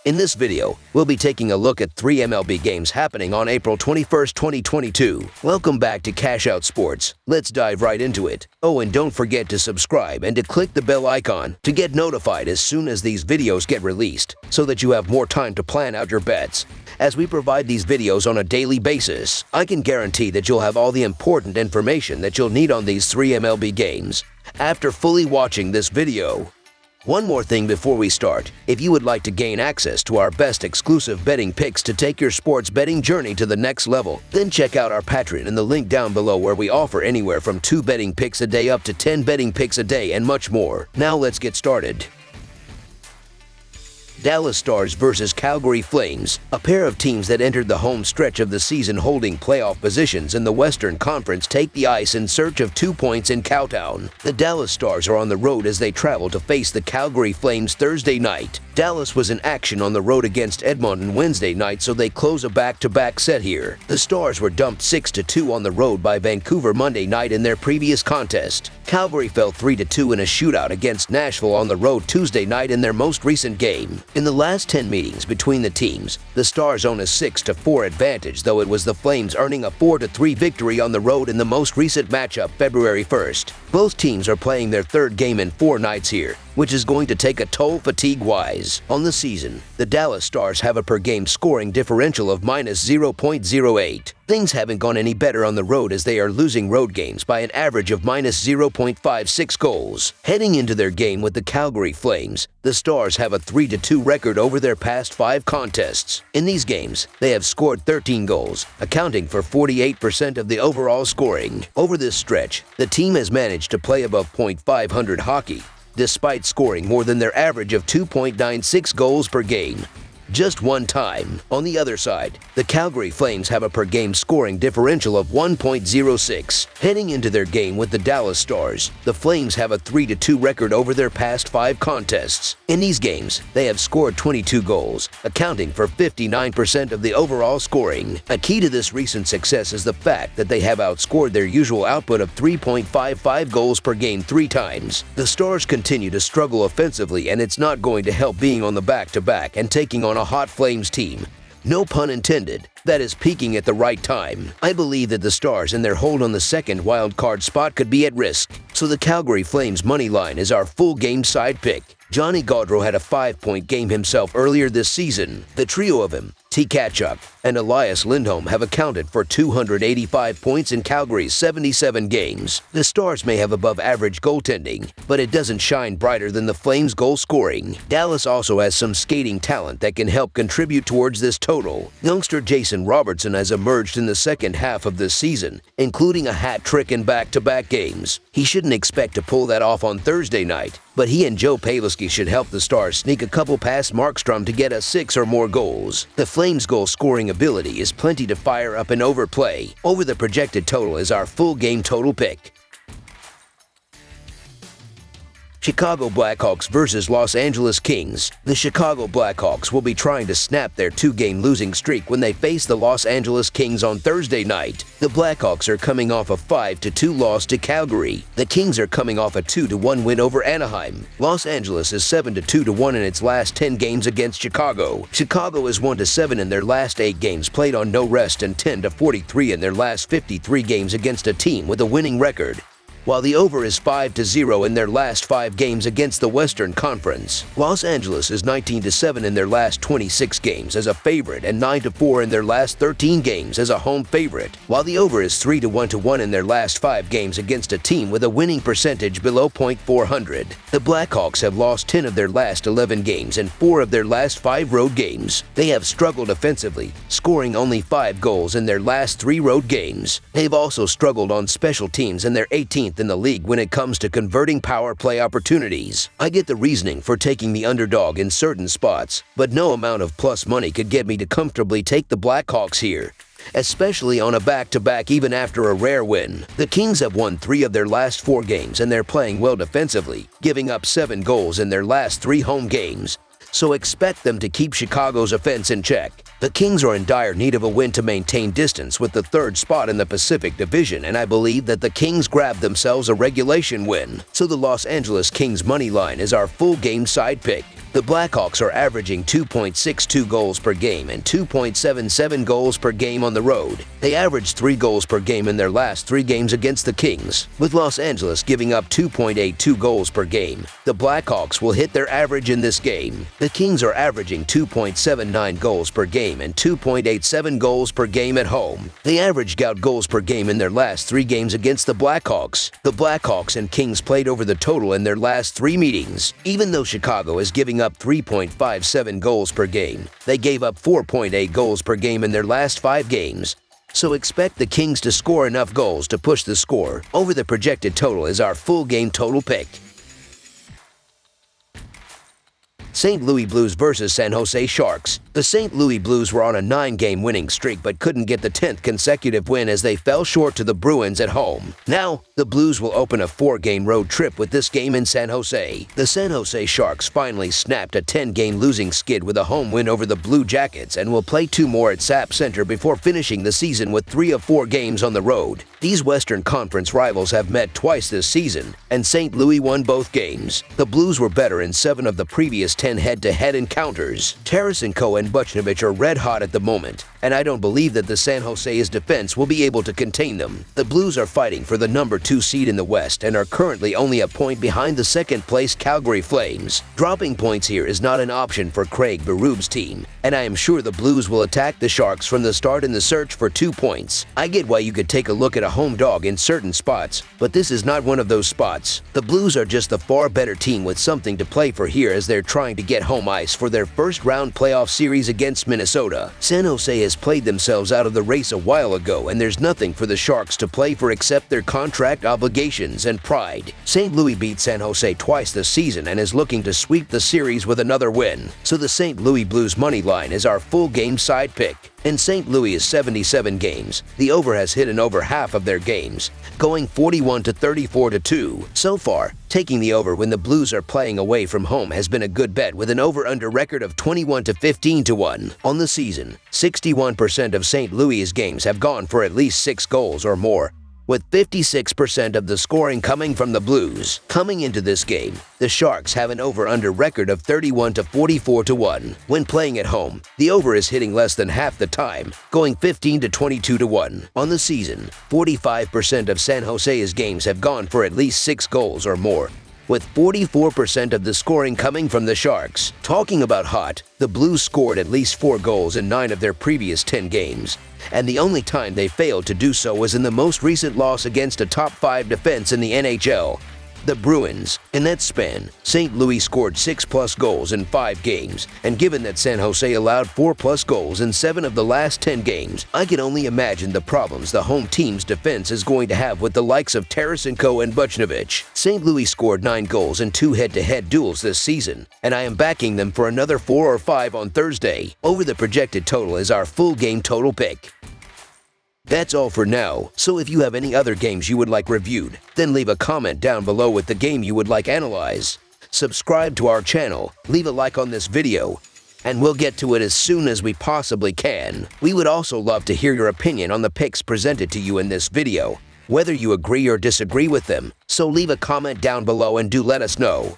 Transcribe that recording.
In this video, we'll be taking a look at 3 MLB games happening on April 21st, 2022. Welcome back to Cash Out Sports. Let's dive right into it. Oh, and don't forget to subscribe and to click the bell icon to get notified as soon as these videos get released, so that you have more time to plan out your bets. As we provide these videos on a daily basis, I can guarantee that you'll have all the important information that you'll need on these 3 MLB games after fully watching this video. One more thing before we start. If you would like to gain access to our best exclusive betting picks to take your sports betting journey to the next level, then check out our Patreon in the link down below, where we offer anywhere from 2 betting picks a day up to 10 betting picks a day and much more. Now let's get started. Dallas Stars versus Calgary Flames, a pair of teams that entered the home stretch of the season holding playoff positions in the Western Conference, take the ice in search of 2 points in Cowtown. The Dallas Stars are on the road as they travel to face the Calgary Flames Thursday night. Dallas was in action on the road against Edmonton Wednesday night, so they close a back-to-back set here. The Stars were dumped 6-2 on the road by Vancouver Monday night in their previous contest. Calgary fell 3-2 in a shootout against Nashville on the road Tuesday night in their most recent game. In the last 10 meetings between the teams, the Stars own a 6-4 advantage, though it was the Flames earning a 4-3 victory on the road in the most recent matchup February 1st. Both teams are playing their third game in 4 nights here, which is going to take a toll fatigue-wise. On the season, the Dallas Stars have a per-game scoring differential of -0.08. Things haven't gone any better on the road, as they are losing road games by an average of -0.56 goals. Heading into their game with the Calgary Flames, the Stars have a 3-2 record over their past 5 contests. In these games, they have scored 13 goals, accounting for 48% of the overall scoring. Over this stretch, the team has managed to play above .500 hockey, despite scoring more than their average of 2.96 goals per game just one time. On the other side, the Calgary Flames have a per-game scoring differential of 1.06. Heading into their game with the Dallas Stars, the Flames have a 3-2 record over their past 5 contests. In these games, they have scored 22 goals, accounting for 59% of the overall scoring. A key to this recent success is the fact that they have outscored their usual output of 3.55 goals per game 3 times. The Stars continue to struggle offensively, and it's not going to help being on the back-to-back and taking on a hot Flames team, no pun intended, that is peaking at the right time. I believe that the Stars and their hold on the second wild card spot could be at risk, so the Calgary Flames money line is our full game side pick. Johnny Gaudreau had a 5-point game himself earlier this season. The trio of him, T. Tkachuk, and Elias Lindholm have accounted for 285 points in Calgary's 77 games. The Stars may have above-average goaltending, but it doesn't shine brighter than the Flames' goal scoring. Dallas also has some skating talent that can help contribute towards this total. Youngster Jason Robertson has emerged in the second half of this season, including a hat trick in back-to-back games. He shouldn't expect to pull that off on Thursday night, but he and Joe Pavelski should help the Stars sneak a couple past Markstrom to get us 6 or more goals. The Flames' goal-scoring ability is plenty to fire up and overplay. Over the projected total is our full game total pick. Chicago Blackhawks versus Los Angeles Kings. The Chicago Blackhawks will be trying to snap their 2-game losing streak when they face the Los Angeles Kings on Thursday night. The Blackhawks are coming off a 5-2 loss to Calgary. The Kings are coming off a 2-1 win over Anaheim. Los Angeles is 7-2 in its last 10 games against Chicago. Chicago is 1-7 in their last 8 games played on no rest, and 10-43 in their last 53 games against a team with a winning record, while the over is 5-0 in their last 5 games against the Western Conference. Los Angeles is 19-7 in their last 26 games as a favorite and 9-4 in their last 13 games as a home favorite, while the over is 3-1 in their last 5 games against a team with a winning percentage below .400. The Blackhawks have lost 10 of their last 11 games and 4 of their last 5 road games. They have struggled offensively, scoring only 5 goals in their last 3 road games. They've also struggled on special teams, and they're 18th in the league when it comes to converting power play opportunities. I get the reasoning for taking the underdog in certain spots, but no amount of plus money could get me to comfortably take the Blackhawks here, especially on a back-to-back even after a rare win. The Kings have won 3 of their last 4 games, and they're playing well defensively, giving up 7 goals in their last 3 home games, so expect them to keep Chicago's offense in check. The Kings are in dire need of a win to maintain distance with the 3rd spot in the Pacific Division, and I believe that the Kings grabbed themselves a regulation win, so the Los Angeles Kings money line is our full game side pick. The Blackhawks are averaging 2.62 goals per game and 2.77 goals per game on the road. They averaged 3 goals per game in their last 3 games against the Kings, with Los Angeles giving up 2.82 goals per game. The Blackhawks will hit their average in this game. The Kings are averaging 2.79 goals per game and 2.87 goals per game at home. They averaged out goals per game in their last 3 games against the Blackhawks. The Blackhawks and Kings played over the total in their last 3 meetings. Even though Chicago is giving up 3.57 goals per game, they gave up 4.8 goals per game in their last 5 games. So expect the Kings to score enough goals to push the score over the projected total is our full game total pick. St. Louis Blues versus San Jose Sharks. The St. Louis Blues were on a 9-game winning streak but couldn't get the 10th consecutive win as they fell short to the Bruins at home. Now, the Blues will open a 4-game road trip with this game in San Jose. The San Jose Sharks finally snapped a 10-game losing skid with a home win over the Blue Jackets and will play 2 more at SAP Center before finishing the season with 3 of 4 games on the road. These Western Conference rivals have met twice this season, and St. Louis won both games. The Blues were better in 7 of the previous 10 head-to-head encounters. Tarasenko and Buchnevich are red-hot at the moment, and I don't believe that the San Jose's defense will be able to contain them. The Blues are fighting for the number 2 seed in the West and are currently only a point behind the 2nd-place Calgary Flames. Dropping points here is not an option for Craig Berub's team, and I am sure the Blues will attack the Sharks from the start in the search for 2 points. I get why you could take a look at a home dog in certain spots, but this is not one of those spots. The Blues are just the far better team with something to play for here as they're trying to get home ice for their first-round playoff series against Minnesota. San Jose has played themselves out of the race a while ago, and there's nothing for the Sharks to play for except their contract obligations and pride. St. Louis beat San Jose twice this season and is looking to sweep the series with another win, so the St. Louis Blues money line is our full game side pick. In St. Louis' 77 games, the over has hit in over half of their games, going 41 to 34 to 2. So far, taking the over when the Blues are playing away from home has been a good bet with an over-under record of 21 to 15 to 1. On the season, 61% of St. Louis' games have gone for at least 6 goals or more, with 56% of the scoring coming from the Blues. Coming into this game, the Sharks have an over-under record of 31 to 44 to 1. When playing at home, the over is hitting less than half the time, going 15 to 22 to 1. On the season, 45% of San Jose's games have gone for at least 6 goals or more, with 44% of the scoring coming from the Sharks. Talking about hot, the Blues scored at least 4 goals in 9 of their previous 10 games, and the only time they failed to do so was in the most recent loss against a top 5 defense in the NHL, the Bruins. In that span, St. Louis scored 6+ goals in 5 games, and given that San Jose allowed 4+ goals in 7 of the last 10 games, I can only imagine the problems the home team's defense is going to have with the likes of Tarasenko and Buchnevich. St. Louis scored 9 goals in 2 head-to-head duels this season, and I am backing them for another 4 or 5 on Thursday. Over the projected total is our full game total pick. That's all for now, so if you have any other games you would like reviewed, then leave a comment down below with the game you would like analyzed. Subscribe to our channel, leave a like on this video, and we'll get to it as soon as we possibly can. We would also love to hear your opinion on the picks presented to you in this video, whether you agree or disagree with them, so leave a comment down below and do let us know.